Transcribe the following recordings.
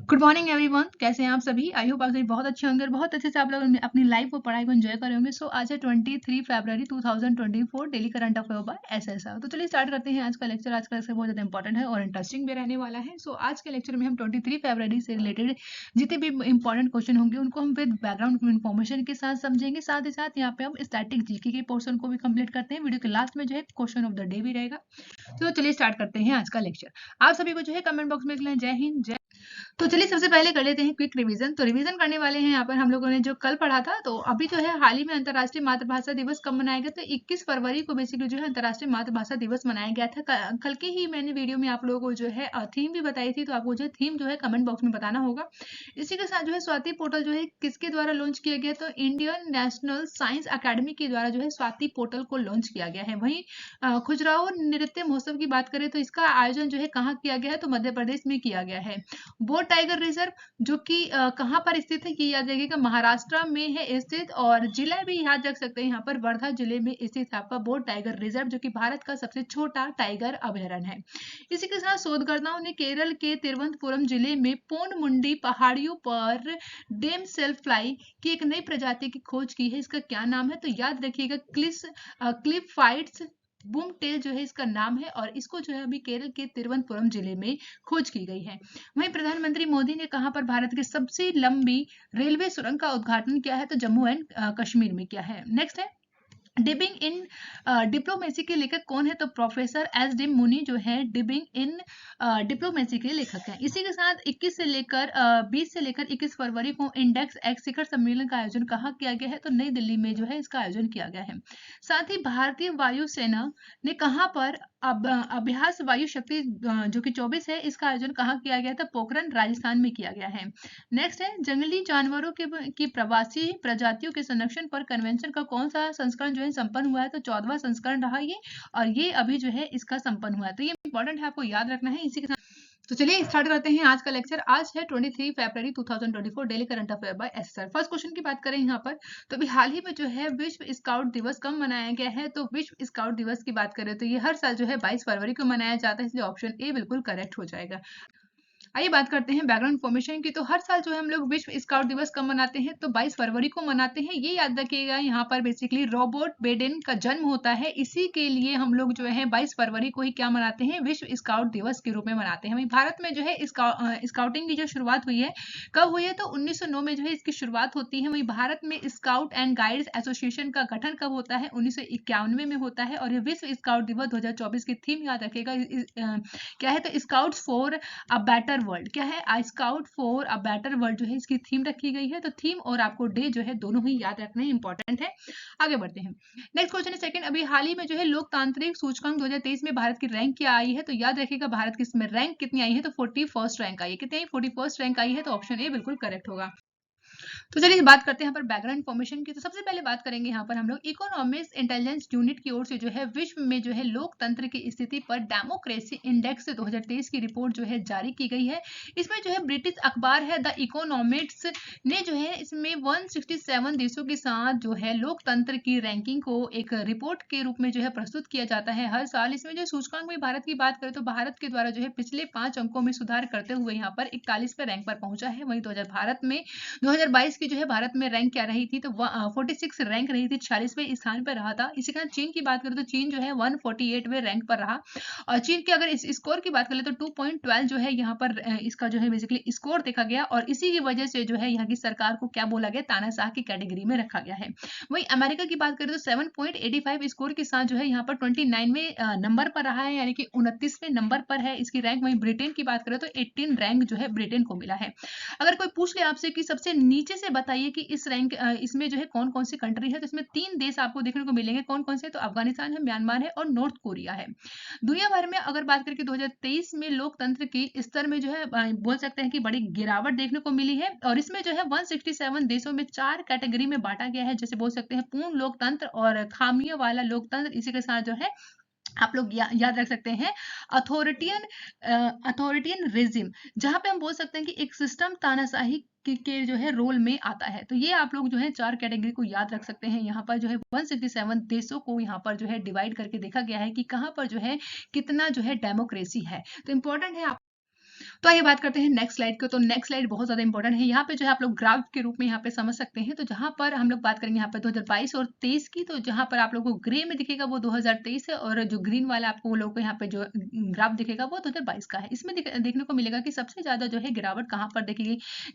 Good morning everyone, कैसे हैं आप सभी। आई होप आप सभी बहुत अच्छे होंगे और बहुत अच्छे से आप लोग अपनी लाइफ और पढ़ाई को एंजॉय कर रहे होंगे। सो आज है 23 फरवरी 2024, daily current affair by SSR. तो चलिए स्टार्ट करते हैं आज का लेक्चर। आज का लेक्चर बहुत ज़्यादा इंपॉर्टेंट है और इंटरेस्टिंग भी रहने वाला है। सो आज के लेक्चर में हम 23 फरवरी से रिलेटेड जितने भी इंपॉर्टेंट क्वेश्चन होंगे उनको हम विद बैकग्राउंड इन्फॉर्मेशन के साथ समझेंगे। साथ ही साथ यहाँ पे हम स्टैटिक जीके के पोर्शन को भी कंप्लीट करते हैं। वीडियो के लास्ट में जो है क्वेश्चन ऑफ द डे भी रहेगा। तो चलिए स्टार्ट करते हैं आज का लेक्चर। आप सभी को जो है कमेंट बॉक्स में लिख लें जय हिंद जय। तो चलिए सबसे पहले कर लेते हैं क्विक रिवीजन। तो रिवीजन करने वाले हैं यहाँ पर हम लोगों ने जो कल पढ़ा था। तो अभी जो है हाल ही में अंतर्राष्ट्रीय मातृभाषा दिवस कब मनाया गया? तो 21 फरवरी को बेसिकली जो है अंतर्राष्ट्रीय मातृभाषा दिवस मनाया गया था। कल के ही मैंने वीडियो में आप लोगों को जो है थीम भी बताई थी। तो आपको जो थीम जो है कमेंट बॉक्स में बताना होगा। इसी के साथ जो है स्वाति पोर्टल जो है किसके द्वारा लॉन्च किया गया? तो इंडियन नेशनल साइंस अकेडमी के द्वारा जो है स्वाति पोर्टल को लॉन्च किया गया है। वहीं खजुराहो नृत्य महोत्सव की बात करें तो इसका आयोजन जो है कहाँ किया गया है? तो मध्य प्रदेश में किया गया है। बोर टाइगर रिजर्व जो कि कहाँ पर स्थित है ये याद रखिएगा, महाराष्ट्र में है स्थित। और जिला भी याद रख सकते हैं, यहाँ पर वर्धा जिले में स्थित है आपका बोर टाइगर रिजर्व, जो कि भारत का सबसे छोटा टाइगर अभयारण्य है। इसी के साथ शोधकर्ताओं ने केरल के तिरुवनंतपुरम जिले में पोनमुंडी पहाड़ियों पर डेम सेल्फ फ्लाई की एक नई प्रजाति की खोज की है। इसका क्या नाम है? तो याद रखिएगा क्लिफ फाइट्स बूम टेल जो है इसका नाम है। और इसको जो है अभी केरल के तिरुवनंतपुरम जिले में खोज की गई है। वहीं प्रधानमंत्री मोदी ने कहां पर भारत की सबसे लंबी रेलवे सुरंग का उद्घाटन किया है? तो जम्मू एंड कश्मीर में किया है। नेक्स्ट है डिबिंग इन डिप्लोमेसी के लेखक कौन है? तो प्रोफेसर एस डी मुनी जो है डिबिंग इन डिप्लोमेसी के लेखक हैं। इसी के साथ 20 से लेकर 21 फरवरी को इंडेक्स एक्स शिखर सम्मेलन का आयोजन कहाँ किया गया है? तो नई दिल्ली में जो है इसका आयोजन किया गया है। साथ ही भारतीय वायुसेना ने कहाँ पर अभ्यास वायु शक्ति जो कि 24 है, इसका आयोजन कहाँ किया गया था? पोखरण राजस्थान में किया गया है। नेक्स्ट है जंगली जानवरों की प्रवासी प्रजातियों के संरक्षण पर कन्वेंशन का कौन सा संस्करण जो है संपन्न हुआ है? तो 14वां संस्करण रहा ये, और ये अभी जो है इसका संपन्न हुआ है। तो ये इंपॉर्टेंट है, आपको याद रखना है। इसी के साथ तो चलिए स्टार्ट करते हैं आज का लेक्चर। आज है 23 फरवरी 2024, daily current affair by SSR. First question की बात करें यहाँ पर, तो अभी हाल ही में जो है विश्व स्काउट दिवस कब मनाया गया है? तो विश्व स्काउट दिवस की बात करें तो ये हर साल जो है 22 फरवरी को मनाया जाता है, इसलिए ऑप्शन ए बिल्कुल करेक्ट हो जाएगा। आइए बात करते हैं बैकग्राउंड इन्फॉर्मेशन की। तो हर साल जो है हम लोग विश्व स्काउट दिवस कब मनाते हैं? तो 22 फरवरी को मनाते हैं। ये याद रखिएगा, यहाँ पर बेसिकली रॉबर्ट बेडेन का जन्म होता है, इसी के लिए हम लोग जो है 22 फरवरी को ही क्या मनाते हैं? विश्व स्काउट दिवस के रूप में मनाते हैं। वहीं भारत में जो है स्काउटिंग की जो शुरुआत हुई है कब हुई है? तो 1909 में जो है इसकी शुरुआत होती है। वहीं भारत में स्काउट एंड गाइड्स एसोसिएशन का गठन कब होता है? 1991 में होता है। और ये विश्व स्काउट दिवस 2024 की थीम याद रखिएगा क्या है? तो scouts for a better world. क्या है? I scout for a better world जो है इसकी थीम रखी गई है। तो थीम और आपको डे जो है दोनों ही याद रखना इंपॉर्टेंट है। आगे बढ़ते हैं। नेक्स्ट क्वेश्चन है सेकंड, अभी हाल ही में जो है लोकतांत्रिक सूचकांक 2023 में भारत की रैंक क्या आई है? तो याद रखिएगा भारत की इसमें रैंक कितनी आई है? तो 41st रैंक आई है। कितनी आई? 41st रैंक आई है। तो ऑप्शन ए बिल्कुल करेक्ट होगा। तो चलिए बात करते हैं यहाँ पर बैकग्राउंड इन्फॉर्मेशन की। तो सबसे पहले बात करेंगे यहाँ पर हम लोग इकोनॉमिक्स इंटेलिजेंस यूनिट की ओर से जो है विश्व में जो है लोकतंत्र की स्थिति पर डेमोक्रेसी इंडेक्स 2023 की रिपोर्ट जो है जारी की गई है। इसमें जो है ब्रिटिश अखबार है द इकोनॉमिक्स ने जो है इसमें 167 देशों के साथ जो है लोकतंत्र की रैंकिंग को एक रिपोर्ट के रूप में जो है प्रस्तुत किया जाता है हर साल। इसमें जो सूचकांक में भारत की बात करें तो भारत के द्वारा जो है पिछले 5 अंकों में सुधार करते हुए यहाँ पर 41वें रैंक पर पहुंचा है। वहीं 2022 की जो है भारत में रैंक क्या रही थी? तो 46 रैंक रही थी, 46वें स्थान पर रहा था। इसी के साथ चीन की बात करें तो चीन जो है 148वें रैंक पर रहा। और चीन के अगर इस स्कोर की बात करें तो 2.12 जो है यहाँ पर इसका जो है बेसिकली स्कोर देखा गया। और इसी की वजह से जो है यहाँ की सरकार को क्या बोला गया? तानाशाह की कैटेगरी में रखा गया है। वहीं अमेरिका की बात करें तो 7.85 स्कोर के साथ जो है यहाँ पर 29वें नंबर पर रहा है, यानी कि 29वें नंबर पर है इसकी रैंक। वहीं ब्रिटेन की बात करें तो 18 रैंक जो है ब्रिटेन को मिला है। अगर कोई पूछ ले आपसे कि सबसे नीचे से बताइए कि इस रैंक इसमें जो है कौन कौन सी कंट्री है, तो इसमें 3 देश आपको देखने को मिलेंगे। कौन कौन से? तो अफगानिस्तान है, म्यांमार है और नॉर्थ कोरिया है। दुनिया भर में अगर बात करें कि 2023 में लोकतंत्र की स्तर में जो है बोल सकते हैं कि बड़ी गिरावट देखने को मिली है। और इसमें जो है 167 देशों में 4 कैटेगरी में बांटा गया है, जैसे बोल सकते हैं पूर्ण लोकतंत्र और खामियों वाला लोकतंत्र। इसी के साथ जो है आप लोग याद रख सकते हैं अथॉरिटियन रेजिम, जहां पे हम बोल सकते हैं कि एक सिस्टम तानाशाही के जो है रोल में आता है। तो ये आप लोग जो है 4 कैटेगरी को याद रख सकते हैं। यहाँ पर जो है 167 देशों को यहाँ पर जो है डिवाइड करके देखा गया है कि कहाँ पर जो है कितना जो है डेमोक्रेसी है। तो इंपॉर्टेंट है तो आइए बात करते हैं नेक्स्ट स्लाइड को। तो नेक्स्ट स्लाइड बहुत ज़्यादा इंपॉर्टेंट है। यहाँ पे जो है आप लोग ग्राफ के रूप में यहाँ पे समझ सकते हैं। तो जहाँ पर हम लोग बात करेंगे यहाँ पे 2022 और 23 की, तो जहाँ पर आप लोगों को ग्रे में दिखेगा वो 2023 है, और जो ग्रीन वाला आपको वो लोगों को यहाँ पे जो ग्राफ दिखेगा वो 2022 का है। इसमें देखने को मिलेगा कि सबसे ज़्यादा जो है गिरावट कहाँ पर देखी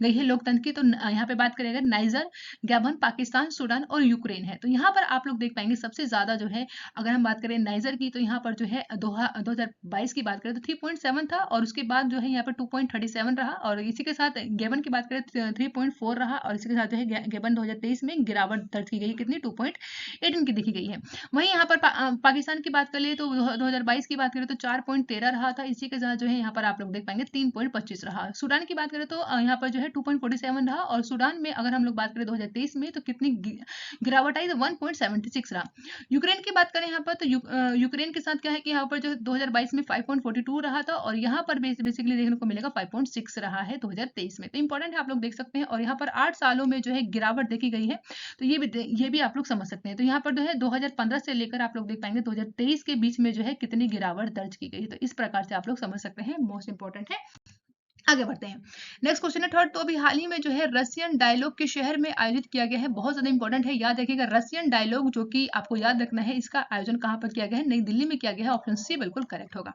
गई है लोकतंत्र की। तो यहाँ पे बात करेंगे नाइजर, गैबन, पाकिस्तान, सूडान और यूक्रेन है। तो यहाँ पर आप लोग देख पाएंगे सबसे ज़्यादा जो है, अगर हम बात करें नाइजर की, तो यहाँ पर जो है 2022 की बात करें तो 3.7 था, और उसके बाद जो है यहाँ पर 2.37 रहा, और इसी के साथ गेबन की बात करें 3.4 रहा, और इसी के साथ जो है गेबन 2023 में गिरावट दर्ज की गई, कितनी 2.18 की देखी गई है। वहीं यहाँ पर पाकिस्तान की बात कर ले तो 2022 की बात करें तो 4.13 रहा था, इसी के साथ जो है यहाँ पर आप लोग देख पाएंगे 3.25 रहा। सूडान की बात करें तो यहाँ पर जो है 2.47 रहा, और सूडान में अगर हम लोग बात करें 2023 में तो कितनी गिरावट आई तो 1.76 रहा। यूक्रेन की बात करें यहाँ पर तो यूक्रेन के साथ क्या है कि यहाँ पर जो 2022 में 5.42 रहा था, और यहाँ पर बेसिकली देखने को मिलेगा 5.6 रहा है 2023 में। तो इंपॉर्टेंट है, आप लोग देख सकते हैं, और यहाँ पर 8 सालों में जो है गिरावट देखी गई है। तो ये भी आप लोग समझ सकते हैं। तो यहाँ पर जो है 2015 से लेकर आप लोग देख पाएंगे 2023 के बीच में जो है कितनी गिरावट दर्ज की गई। तो इस प्रकार से आप लोग समझ सकते हैं, मोस्ट इंपॉर्टेंट है। आगे बढ़ते हैं। नेक्स्ट क्वेश्चन है थर्ड। तो अभी हाल ही में जो है रशियन डायलॉग के शहर में आयोजित किया गया है, बहुत ज्यादा इंपॉर्टेंट है, याद रखिएगा। रशियन डायलॉग जो कि आपको याद रखना है, इसका आयोजन कहाँ पर किया गया है? नई दिल्ली में किया गया है। ऑप्शन सी बिल्कुल करेक्ट होगा।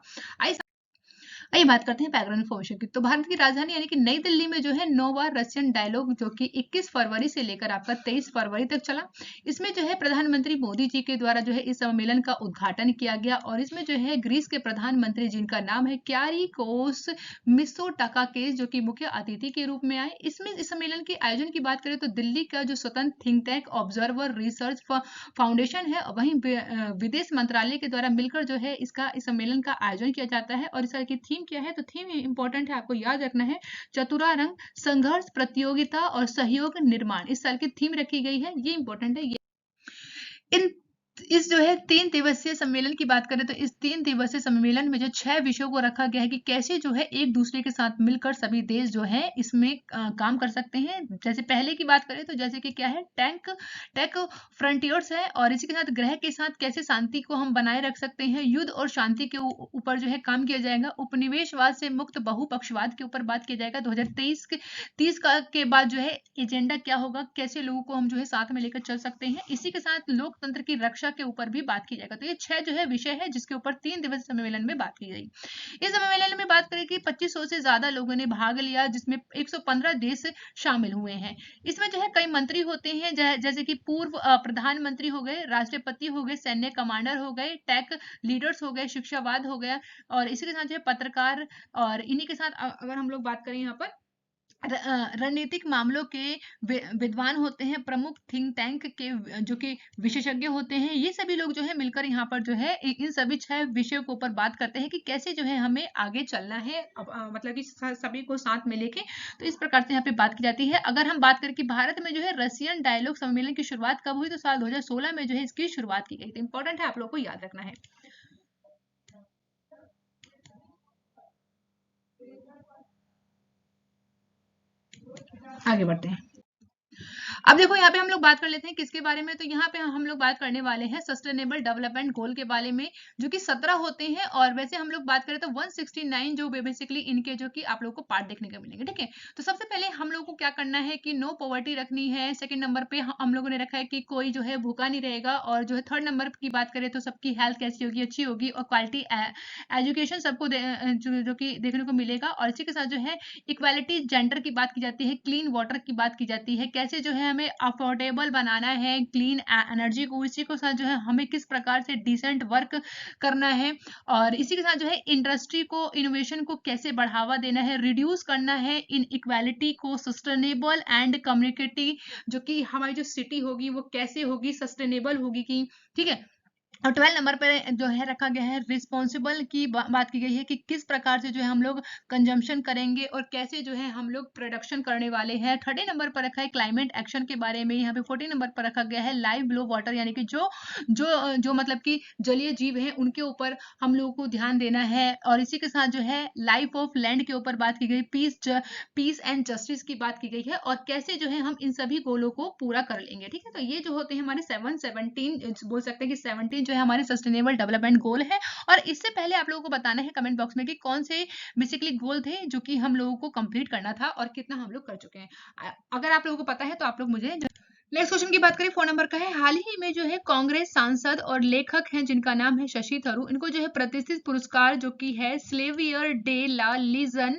आइए बात करते हैं बैकग्राउंड इन्फॉर्मेशन की। तो भारत की राजधानी यानी कि नई दिल्ली में जो है 9वां रशियन डायलॉग जो कि 21 फरवरी से लेकर आपका 23 फरवरी तक चला। इसमें जो है प्रधानमंत्री मोदी जी के द्वारा जो है इस सम्मेलन का उद्घाटन किया गया, और इसमें जो है ग्रीस के प्रधानमंत्री जिनका नाम है क्यारिकोस मित्सोटाकाकिस जो कि मुख्य अतिथि के रूप में आए। इसमें इस सम्मेलन के आयोजन की बात करें तो दिल्ली का जो स्वतंत्र think tank observer research foundation है, वहीं विदेश मंत्रालय के द्वारा मिलकर जो है इस सम्मेलन का आयोजन किया जाता है। और इस की थीम क्या है? तो थीम इंपॉर्टेंट है, आपको याद रखना है, चतुरारंग, संघर्ष, प्रतियोगिता और सहयोग निर्माण। इस साल की थीम रखी गई है, ये इंपॉर्टेंट है। इन इस जो है 3 दिवसीय सम्मेलन की बात करें तो इस 3 दिवसीय सम्मेलन में जो 6 विषयों को रखा गया है कि कैसे जो है एक दूसरे के साथ मिलकर सभी देश जो है इसमें काम कर सकते हैं। जैसे पहले की बात करें तो जैसे कि क्या है, टेक फ्रंटियर्स है, और इसी के साथ ग्रह के साथ कैसे शांति को हम बनाए रख सकते हैं, युद्ध और शांति के ऊपर जो है काम किया जाएगा, उपनिवेशवाद से मुक्त बहुपक्षवाद के ऊपर बात किया जाएगा। 2023 के बाद जो है एजेंडा क्या होगा, कैसे लोगों को हम जो है साथ में लेकर चल सकते हैं, इसी के साथ लोकतंत्र की रक्षा के ऊपर भी बात की जाएगा। तो ये 6 जो है विषय है जिसके ऊपर 3 दिवसीय सम्मेलन में बात की गई। इस सम्मेलन में बात करें कि 2500 से ज्यादा लोगों ने भाग लिया, जिसमें 115 देश शामिल हुए हैं। इसमें जो है कई मंत्री होते हैं, जैसे कि पूर्व प्रधानमंत्री हो गए, राष्ट्रपति हो गए, सैन्य कमांडर हो गए, टेक लीडर्स हो गए, शिक्षावाद हो गया, और इसी के साथ जो है पत्रकार, और इन्हीं के साथ अगर हम लोग बात करें यहाँ पर रणनीतिक मामलों के विद्वान होते हैं, प्रमुख थिंक टैंक के जो कि विशेषज्ञ होते हैं, ये सभी लोग जो है मिलकर यहाँ पर जो है इन सभी 6 विषयों के ऊपर बात करते हैं कि कैसे जो है हमें आगे चलना है, मतलब कि सभी को साथ में लेके। तो इस प्रकार से यहाँ पे बात की जाती है। अगर हम बात करें कि भारत में जो है रशियन डायलॉग सम्मेलन की शुरुआत कब हुई, तो साल 2016 में जो है इसकी शुरुआत की गई थी। इंपॉर्टेंट है, आप लोग को याद रखना है। आगे बढ़ते हैं। अब देखो यहाँ पे हम लोग बात कर लेते हैं किसके बारे में। तो यहाँ पे हम लोग बात करने वाले हैं सस्टेनेबल डेवलपमेंट गोल के बारे में, जो कि 17 होते हैं। और वैसे हम लोग बात करें तो 169 जो बेसिकली इनके जो कि आप लोगों को पार्ट देखने को मिलेंगे, ठीक है। तो सबसे पहले हम लोग को क्या करना है कि नो पॉवर्टी रखनी है। सेकंड नंबर पे हम लोगों ने रखा है कि कोई जो है भूखा नहीं रहेगा। और जो है थर्ड नंबर की बात करें तो सबकी हेल्थ कैसी होगी, अच्छी होगी, और क्वालिटी एजुकेशन सबको जो कि देखने को मिलेगा। और इसी के साथ जो है इक्वालिटी जेंडर की बात की जाती है, क्लीन वाटर की बात की जाती है, कैसे जो है हमें अफोर्डेबल बनाना है क्लीन एनर्जी को, इसी के साथ जो है हमें किस प्रकार से डिसेंट वर्क करना है, और इसी के साथ जो है इंडस्ट्री को, इनोवेशन को कैसे बढ़ावा देना है, रिड्यूस करना है इन इक्वालिटी को, सस्टेनेबल एंड कम्युनिटी जो कि हमारी जो सिटी होगी वो कैसे होगी, सस्टेनेबल होगी कि, ठीक है। और 12 नंबर पर जो है रखा गया है रिस्पॉन्सिबल की बात की गई है कि किस प्रकार से जो है हम लोग कंजम्पशन करेंगे और कैसे जो है हम लोग प्रोडक्शन करने वाले हैं। 30 नंबर पर रखा है क्लाइमेट एक्शन के बारे में। यहाँ पे 40 नंबर पर रखा गया है लाइव बिलो वाटर, यानी कि जो मतलब कि जलीय जीव हैं उनके ऊपर हम लोगों को ध्यान देना है। और इसी के साथ जो है लाइफ ऑफ लैंड के ऊपर बात की गई, पीस एंड जस्टिस की बात की गई है, और कैसे जो है हम इन सभी गोलों को पूरा कर लेंगे, ठीक है। तो ये जो होते हैं हमारे 17 बोल सकते हैं कि 17 जो है हमारे सस्टेनेबल डेवलपमेंट गोल है। और इससे पहले आप लोगों को बताना है कमेंट बॉक्स में कि कौन से बेसिकली गोल थे जो कि हम लोगों को कंप्लीट करना था और कितना हम लोग कर चुके हैं। अगर आप लोगों को पता है तो आप लोग मुझे। नेक्स्ट क्वेश्चन की बात करें, 4 नंबर का है। हाल ही में जो है कांग्रेस सांसद और लेखक हैं जिनका नाम है शशि थरूर, इनको जो है प्रतिष्ठित पुरस्कार जो कि है स्लेवियर डे ला लीजन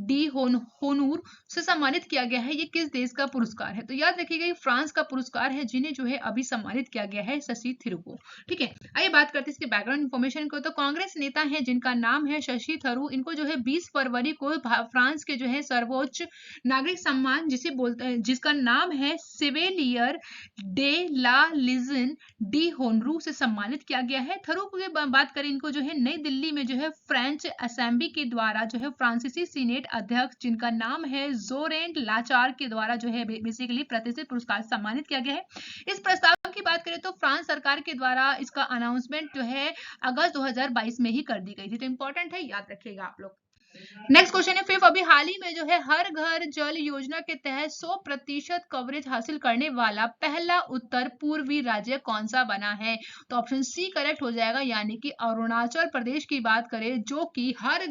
डी होनूर से सम्मानित किया गया है। ये किस देश का पुरस्कार है? तो याद रखिएगा ये फ्रांस का पुरस्कार है जिन्हें जो है अभी सम्मानित किया गया है शशि थरूर को। ठीक है, आइए बात करते हैं इसके बैकग्राउंड इन्फॉर्मेशन को। तो कांग्रेस नेता है जिनका नाम है शशि थरूर, इनको जो है 20 फरवरी को फ्रांस के जो है सर्वोच्च नागरिक सम्मान जिसे बोलते हैं, जिसका नाम है सिवेलियर डे ला लीजन डी होनरू से सम्मानित किया गया है। थरूर की बात करें, इनको जो है नई दिल्ली में जो है फ्रेंच असेंबली के द्वारा जो है फ्रांसीसी सीनेट अध्यक्ष जिनका नाम है जोरेंट लाचार के द्वारा जो है बेसिकली प्रतिष्ठित पुरस्कार सम्मानित किया गया है। इस प्रस्ताव की बात करें तो फ्रांस सरकार के द्वारा इसका अनाउंसमेंट जो है अगस्त 2022 में ही कर दी गई थी। तो इंपॉर्टेंट है, याद रखिएगा आप लोग। नेक्स्ट क्वेश्चन है 5। अभी हाल ही में जो है हर घर जल योजना के तहत 100% कवरेज हासिल करने वाला पहला उत्तर पूर्वी राज्य कौन सा बना है? तो ऑप्शन सी करेक्ट हो जाएगा, यानी कि अरुणाचल प्रदेश की बात करें जो कि हर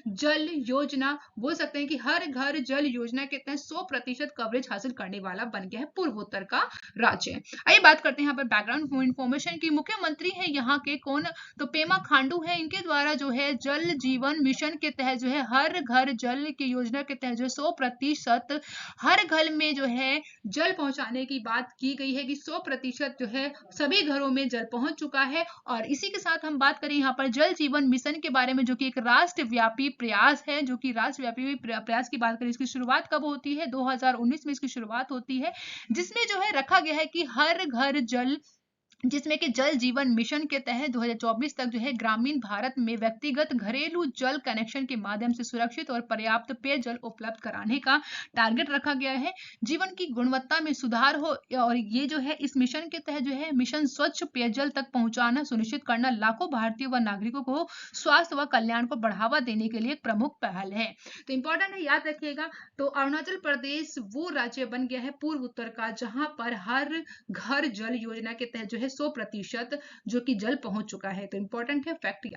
जल योजना बोल सकते हैं कि हर घर जल योजना के तहत 100% कवरेज हासिल करने वाला बन गया है पूर्वोत्तर का राज्य। आइए बात करते हैं यहाँ पर बैकग्राउंड इन्फॉर्मेशन की। मुख्यमंत्री है यहाँ के कौन? तो पेमा खांडू है। इनके द्वारा जो है जल जीवन मिशन के तहत जो है हर घर जल की योजना के तहत जो 100% हर घर में जो है जल पहुंचाने की बात की गई है कि 100% जो है सभी घरों में जल पहुंच चुका है। और इसी के साथ हम बात करें यहाँ पर जल जीवन मिशन के बारे में जो कि एक राष्ट्रव्यापी प्रयास है, जो कि राष्ट्रव्यापी प्रयास की बात करें, इसकी शुरुआत कब होती है? 2019 में इसकी शुरुआत होती है, जिसमें जो है रखा गया है कि हर घर जल, जिसमें कि जल जीवन मिशन के तहत 2024 तक जो है ग्रामीण भारत में व्यक्तिगत घरेलू जल कनेक्शन के माध्यम से सुरक्षित और पर्याप्त पेयजल उपलब्ध कराने का टारगेट रखा गया है। जीवन की गुणवत्ता में सुधार हो, और ये जो है इस मिशन के तहत जो है मिशन स्वच्छ पेयजल तक पहुंचाना सुनिश्चित करना लाखों भारतीयों व नागरिकों को स्वास्थ्य व कल्याण को बढ़ावा देने के लिए एक प्रमुख पहल है। तो इंपॉर्टेंट है, याद रखिएगा। तो अरुणाचल प्रदेश वो राज्य बन गया है पूर्व उत्तर का जहां पर हर घर जल योजना के तहत जो है 100% जो कि जल पहुंच चुका है। तो इंपॉर्टेंट है फैक्ट।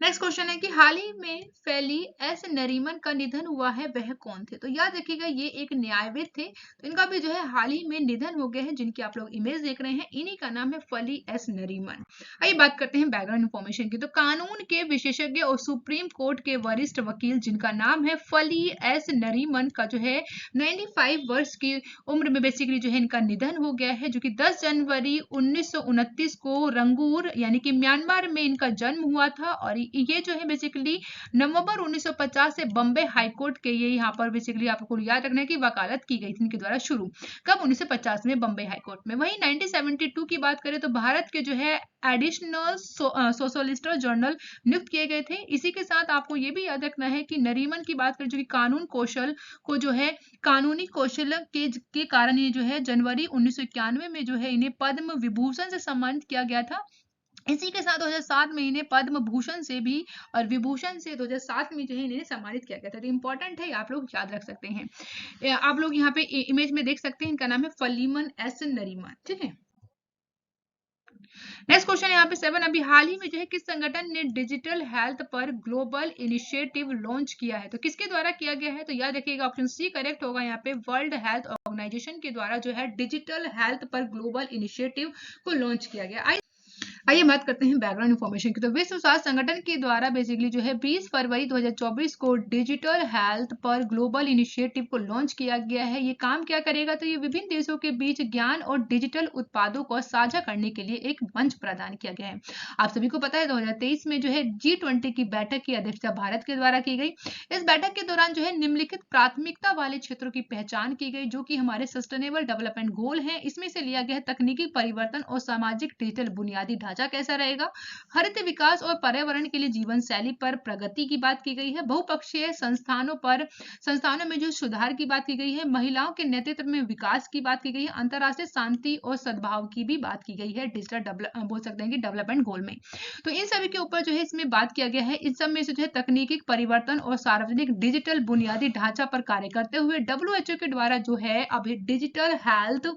नेक्स्ट क्वेश्चन है कि हाल ही में फैली एस नरीमन का निधन हुआ है, वह कौन थे? तो याद रखिएगा ये एक न्यायविद थे, तो इनका भी जो है हाल ही में निधन हो गया है, जिनकी आप लोग इमेज देख रहे हैं, इन्हीं का नाम है फली एस नरीमन। आइए बात करते हैं बैकग्राउंड इन्फॉर्मेशन की। तो कानून के विशेषज्ञ और सुप्रीम कोर्ट के वरिष्ठ वकील जिनका नाम है फली एस नरीमन का जो है 95 वर्ष की उम्र में बेसिकली जो है इनका निधन हो गया है, जो कि 10 जनवरी 1929 को रंगूर यानी कि म्यांमार में इनका जन्म हुआ था। और ये जो है बेसिकली नवंबर 1950 से बम्बे हाईकोर्ट के, ये यहाँ पर बेसिकली आपको याद रखना है कि वकालत की गई थी इनके द्वारा शुरू कब? 1950 में बम्बे हाईकोर्ट में। वहीं 1972 की बात करें तो भारत के जो है एडिशनल सोशलिस्टर जनरल नियुक्त किए गए थे। इसी के साथ आपको ये भी याद रखना है कि नरीमन की बात करें जो कि कानून कौशल को जो है कानूनी कौशल के कारण ये जो है जनवरी 1991 में जो है इन्हें पद्म विभूषण से सम्मानित किया गया था। इसी के साथ 2007 में इन्हें पद्म भूषण से भी और विभूषण से 2007 में जो है इन्हें सम्मानित किया गया था। तो इंपॉर्टेंट है, आप लोग याद रख सकते हैं। आप लोग यहाँ पे इमेज में देख सकते हैं, इनका नाम है फलीमन एस नरीमन। ठीक है, नेक्स्ट क्वेश्चन यहाँ पे 7। अभी हाल ही में जो है किस संगठन ने डिजिटल हेल्थ पर ग्लोबल इनिशिएटिव लॉन्च किया है? तो किसके द्वारा किया गया है? तो याद रखिएगा ऑप्शन सी करेक्ट होगा। यहाँ पे वर्ल्ड हेल्थ ऑर्गेनाइजेशन के द्वारा जो है डिजिटल हेल्थ पर ग्लोबल इनिशिएटिव को लॉन्च किया गया। आइए बात करते हैं बैकग्राउंड इन्फॉर्मेशन की। तो विश्व स्वास्थ्य संगठन के द्वारा बेसिकली जो है 20 फरवरी 2024 को डिजिटल हेल्थ पर ग्लोबल इनिशिएटिव को लॉन्च किया गया है। ये काम क्या करेगा? तो ये विभिन्न देशों के बीच ज्ञान और डिजिटल उत्पादों को साझा करने के लिए एक मंच प्रदान किया गया है। आप सभी को पता है 2023 में जो है G20 की बैठक की अध्यक्षता भारत के द्वारा की गई। इस बैठक के दौरान जो है निम्नलिखित प्राथमिकता वाले क्षेत्रों की पहचान की गई जो कि हमारे सस्टेनेबल डेवलपमेंट गोल है। इसमें से लिया गया तकनीकी परिवर्तन और सामाजिक डिजिटल बुनियादी ढांचा कैसा रहेगा, हरित विकास और पर्यावरण के लिए जीवन शैली पर प्रगति की बात की गई है, बहुपक्षीय संस्थानों में जो सुधार की बात की गई है, महिलाओं के नेतृत्व में विकास की बात की गई है, अंतर्राष्ट्रीय शांति और सद्भाव की भी बात की गई है डिजिटल बोल सकते हैं कि डेवलपमेंट गोल में। तो इन सभी के ऊपर जो है इसमें बात किया गया है। इन सब में से जो है तकनीकी परिवर्तन और सार्वजनिक डिजिटल बुनियादी ढांचा पर कार्य करते हुए WHO के द्वारा जो है अभी डिजिटल हेल्थ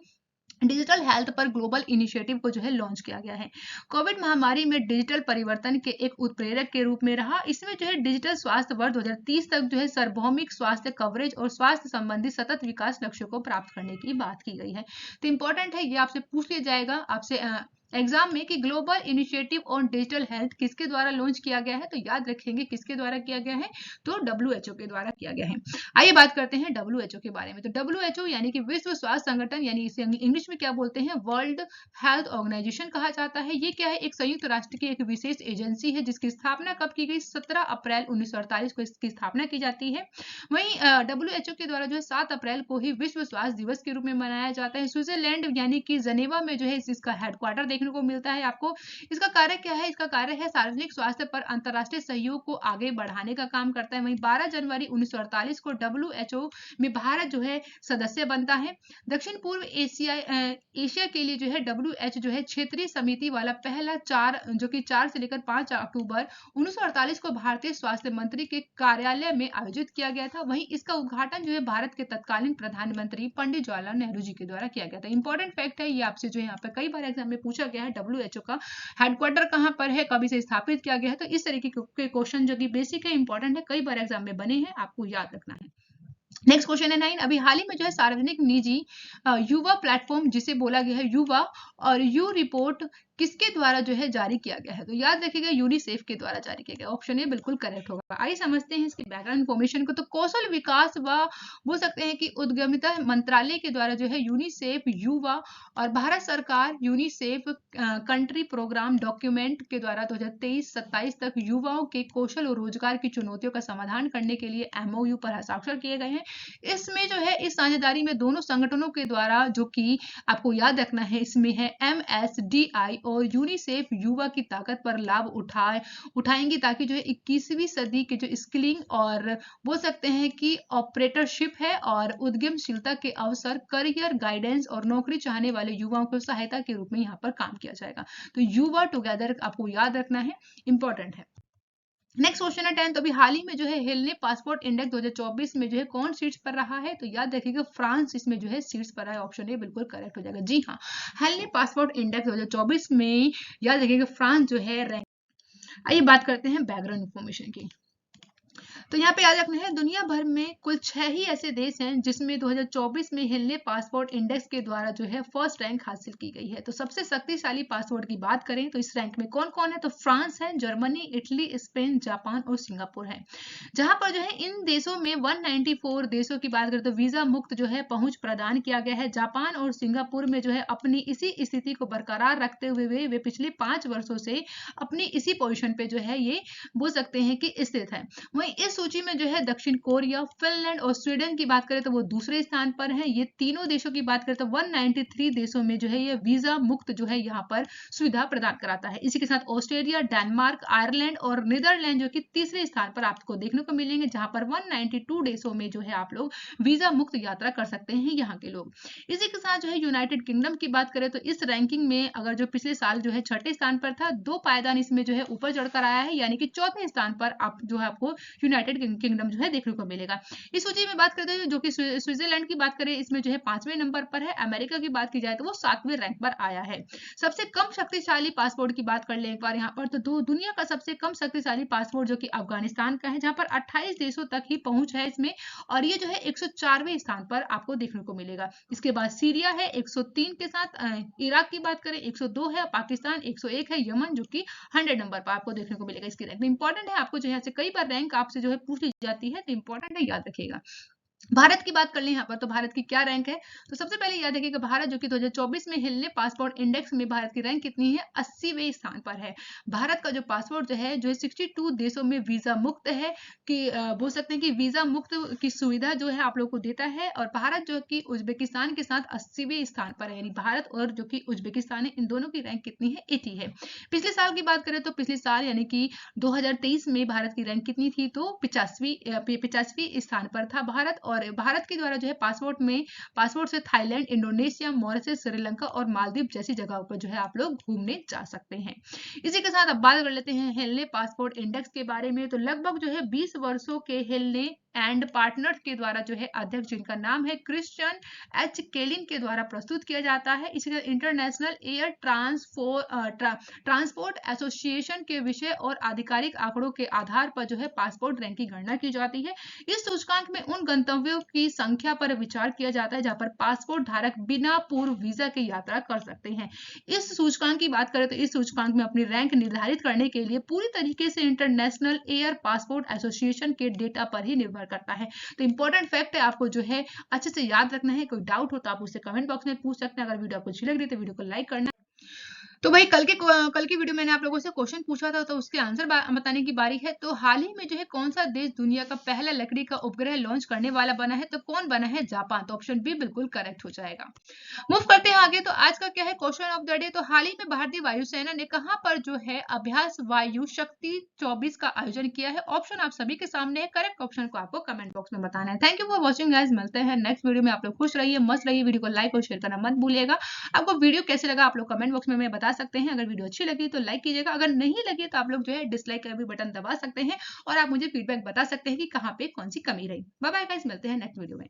डिजिटल हेल्थ पर ग्लोबल इनिशिएटिव को जो है लॉन्च किया गया है। कोविड महामारी में डिजिटल परिवर्तन के एक उत्प्रेरक के रूप में रहा। इसमें जो है डिजिटल स्वास्थ्य वर्ष 2030 तक जो है सार्वभौमिक स्वास्थ्य कवरेज और स्वास्थ्य संबंधी सतत विकास लक्ष्यों को प्राप्त करने की बात की गई है। तो इंपॉर्टेंट है, ये आपसे पूछ लिया जाएगा आपसे एग्जाम में कि global initiative on digital health किसके द्वारा लॉन्च किया गया है। तो याद रखेंगे किसके द्वारा किया गया है, तो WHO के द्वारा किया गया है। आइए बात करते हैं WHO के बारे में। तो WHO यानी कि विश्व स्वास्थ्य संगठन, यानी इसे इंग्लिश में क्या बोलते हैं, वर्ल्ड हेल्थ ऑर्गेनाइजेशन कहा जाता है। ये क्या है, एक संयुक्त राष्ट्र की एक विशेष एजेंसी है जिसकी स्थापना कब की गई, 17 अप्रैल 1948 को इसकी स्थापना की जाती है। वहीं WHO के द्वारा जो है 7 अप्रैल को ही विश्व स्वास्थ्य दिवस के रूप में मनाया जाता है। स्विट्जरलैंड यानी कि जनेवा में जो है इसका हेडक्वार्टर देखने को मिलता है आपको। इसका कार्य क्या है, इसका कार्य है सार्वजनिक स्वास्थ्य पर अंतर्राष्ट्रीय सहयोग को आगे बढ़ाने का काम करता है। वहीं 12 जनवरी 1948 को WHO में भारत जो है सदस्य बनता है। दक्षिण पूर्व एशिया के लिए जो है WHO जो है क्षेत्रीय समिति वाला पहला जो कि 4 से लेकर 5 अक्टूबर 1948 को भारतीय स्वास्थ्य मंत्री के कार्यालय में आयोजित किया गया था। वहीं इसका उद्घाटन जो है भारत के तत्कालीन प्रधानमंत्री पंडित जवाहरलाल नेहरू जी के द्वारा किया गया था। इंपॉर्टेंट फैक्ट है ये, आपसे जो है यहाँ पे कई बार एग्जाम में पूछा गया है WHO का हेडक्वार्टर कहाँ पर है, कब इसे स्थापित किया गया है। तो इस तरीके के क्वेश्चन जो कि बेसिक है, इंपॉर्टेंट है, कई बार एग्जाम में बने हैं, आपको याद रखना है। नेक्स्ट क्वेश्चन है 9। अभी हाल ही में जो है सार्वजनिक निजी युवा प्लेटफॉर्म जिसे बोला गया है युवा और यू रिपोर्ट किसके द्वारा जो है जारी किया गया है। तो याद रखिएगा यूनिसेफ के द्वारा जारी किया गया। ऑप्शन ए बिल्कुल करेक्ट होगा। आइए समझते हैं इसके बैकग्राउंड इन्फॉर्मेशन को। तो कौशल विकास व बोल सकते हैं कि उद्यमिता मंत्रालय के द्वारा जो है यूनिसेफ युवा और भारत सरकार यूनिसेफ कंट्री प्रोग्राम डॉक्यूमेंट के द्वारा 2023-27 तक युवाओं के कौशल और रोजगार की चुनौतियों का समाधान करने के लिए MOU पर हस्ताक्षर किए गए हैं। इसमें जो है इस साझेदारी में दोनों संगठनों के द्वारा, जो कि आपको याद रखना है, इसमें है MSDI और यूनिसेफ युवा की ताकत पर लाभ उठाएंगी ताकि जो है 21वीं सदी के जो स्किलिंग और बोल सकते हैं कि ऑपरेटरशिप है और उद्यमशीलता के अवसर, करियर गाइडेंस और नौकरी चाहने वाले युवाओं को सहायता के रूप में यहाँ पर काम किया जाएगा। तो युवा टुगेदर आपको याद रखना है, इंपॉर्टेंट है। नेक्स्ट क्वेश्चन है 10। तो अभी हाल ही में जो है हेलने पासपोर्ट इंडेक्स 2024 में जो है कौन सीट्स पर रहा है। तो याद रखिएगा फ्रांस इसमें जो है सीट्स पर रहा है। ऑप्शन ए बिल्कुल करेक्ट हो जाएगा। जी हाँ, हेलने पासपोर्ट इंडेक्स 2024 में याद रखिएगा फ्रांस जो है रैंक। आइए बात करते हैं बैकग्राउंड इन्फॉर्मेशन की। तो यहाँ पे याद रखना है दुनिया भर में कुल 6 ही ऐसे देश हैं जिसमें 2024 में हेलने पासपोर्ट इंडेक्स के द्वारा जो है फर्स्ट रैंक हासिल की गई है। तो सबसे शक्तिशाली पासपोर्ट की बात करें तो इस रैंक में कौन कौन है, तो फ्रांस है, जर्मनी, इटली, स्पेन, जापान और सिंगापुर है। जहां पर जो है इन देशों में 194 देशों की बात करें तो वीजा मुक्त जो है पहुंच प्रदान किया गया है। जापान और सिंगापुर में जो है अपनी इसी स्थिति को बरकरार रखते हुए वे पिछले 5 वर्षों से अपनी इसी पोजीशन पे जो है ये बोल सकते हैं कि स्थित है। वहीं इस सूची में जो है दक्षिण कोरिया, फिनलैंड और स्वीडन की बात करें तो वो दूसरे स्थान पर है। ये तीनों देशों की बात करें तो 193 देशों में जो है ये वीजा मुक्त जो है यहाँ पर सुविधा प्रदान कराता है। इसी के साथ ऑस्ट्रेलिया, डेनमार्क, आयरलैंड और नीदरलैंड जो कि तीसरे स्थान पर आपको देखने को मिलेंगे, जहां पर 192 देशों में जो है आप लोग वीजा मुक्त यात्रा कर सकते हैं यहाँ के लोग। इसी के साथ जो है यूनाइटेड किंगडम की बात करें तो इस रैंकिंग में अगर जो पिछले साल जो है 6ठे स्थान पर था, 2 पायदान इसमें जो है ऊपर चढ़कर आया है, यानी कि 4थे स्थान पर आप जो है आपको यूनाइटेड किंगडम जो है देखने को मिलेगा। इस सूची में बात करते हैं जो कि स्विट्जरलैंड की बात करें इसमें जो है 5वें नंबर पर है। अमेरिका की बात की जाए तो वो 7वें रैंक पर आया है। सबसे कम शक्तिशाली पासपोर्ट की बात कर ले एक बार यहाँ पर, तो दुनिया का सबसे कम शक्तिशाली पासपोर्ट जो कि अफगानिस्तान का है, जहां पर 28 देशों तक ही पहुंच है इसमें, और ये जो है 104वें स्थान पर आपको देखने को मिलेगा। इसके बाद सीरिया है 103 के साथ, इराक की बात करें 102 है, पाकिस्तान 101 है, यमन जो कि 100 नंबर पर आपको देखने को मिलेगा। इसकी रैंक इंपॉर्टेंट है, आपको जो है कई बार रैंक आपसे जो है पूछ ली जाती है, तो इंपॉर्टेंट है, याद रखिएगा। भारत की बात कर लें यहाँ पर, तो भारत की क्या रैंक है, तो सबसे पहले याद रखिएगा भारत जो कि 2024 में हिलने पासपोर्ट इंडेक्स में भारत की रैंक कितनी है, 80वें स्थान पर है। भारत का जो पासपोर्ट जो है 62 देशों में वीजा मुक्त है, कि बोल सकते हैं कि वीजा मुक्त की सुविधा जो है आप लोग को देता है। और भारत जो कि उज्बेकिस्तान के साथ 80वें स्थान पर है, यानी भारत और जो कि उज्बेकिस्तान है, इन दोनों की रैंक कितनी है, 80 है। पिछले साल की बात करें तो पिछले साल यानी कि 2023 में भारत की रैंक कितनी थी, तो 85वीं स्थान पर था भारत। और भारत के द्वारा जो है पासपोर्ट से थाईलैंड, इंडोनेशिया, मॉरिशस, श्रीलंका और मालदीव जैसी जगहों पर जो है आप लोग घूमने जा सकते हैं। इसी के साथ अब बात कर लेते हैं हेलने पासपोर्ट इंडेक्स के बारे में। तो लगभग जो है 20 वर्षों के हेलने एंड पार्टनर्स के द्वारा जो है अध्यक्ष जिनका नाम है क्रिश्चियन एच केलिन के द्वारा प्रस्तुत किया जाता है। इसी तरह इंटरनेशनल एयर ट्रांसपोर्ट एसोसिएशन के विषय और आधिकारिक आंकड़ों के आधार पर जो है पासपोर्ट रैंक की गणना की जाती है। इस सूचकांक में उन गंतव्यों की संख्या पर विचार किया जाता है जहां पर पासपोर्ट धारक बिना पूर्व वीजा की यात्रा कर सकते हैं। इस सूचकांक की बात करें तो इस सूचकांक में अपनी रैंक निर्धारित करने के लिए पूरी तरीके से इंटरनेशनल एयर पासपोर्ट एसोसिएशन के डेटा पर ही निर्भर करता है। तो इंपॉर्टेंट फैक्ट है, आपको जो है अच्छे से याद रखना है। कोई डाउट हो तो आप उससे कमेंट बॉक्स में पूछ सकते हैं। अगर वीडियो आपको अच्छी लग रही है तो वीडियो को लाइक करना। तो भाई कल की वीडियो मैंने आप लोगों से क्वेश्चन पूछा था, तो उसके आंसर बताने की बारी है। तो हाल ही में जो है कौन सा देश दुनिया का पहला लकड़ी का उपग्रह लॉन्च करने वाला बना है? तो कौन बना है? जापान। तो ऑप्शन बी बिल्कुल करेक्ट हो जाएगा। मूव करते हैं आगे। तो आज का क्या है क्वेश्चन ऑफ द डे। तो हाल ही में भारतीय वायुसेना ने कहां पर जो है अभ्यास वायु शक्ति 24 का आयोजन किया है? ऑप्शन आप सभी के सामने है। करेक्ट ऑप्शन को आपको कमेंट बॉक्स में बताना है। Thank you for watching guys. मिलते हैं नेक्स्ट वीडियो में। आप लोग खुश रहिए, मस्त रहिए। वीडियो को लाइक और शेयर करना मत भूलिएगा। आपको वीडियो कैसे लगा आप लोग कमेंट बॉक्स में बता सकते हैं। अगर वीडियो अच्छी लगी तो लाइक कीजिएगा, अगर नहीं लगी तो आप लोग जो है डिसलाइक का भी बटन दबा सकते हैं और आप मुझे फीडबैक बता सकते हैं कि कहाँ पे कौन सी कमी रही। बाय बाय गाइस, मिलते हैं नेक्स्ट वीडियो में।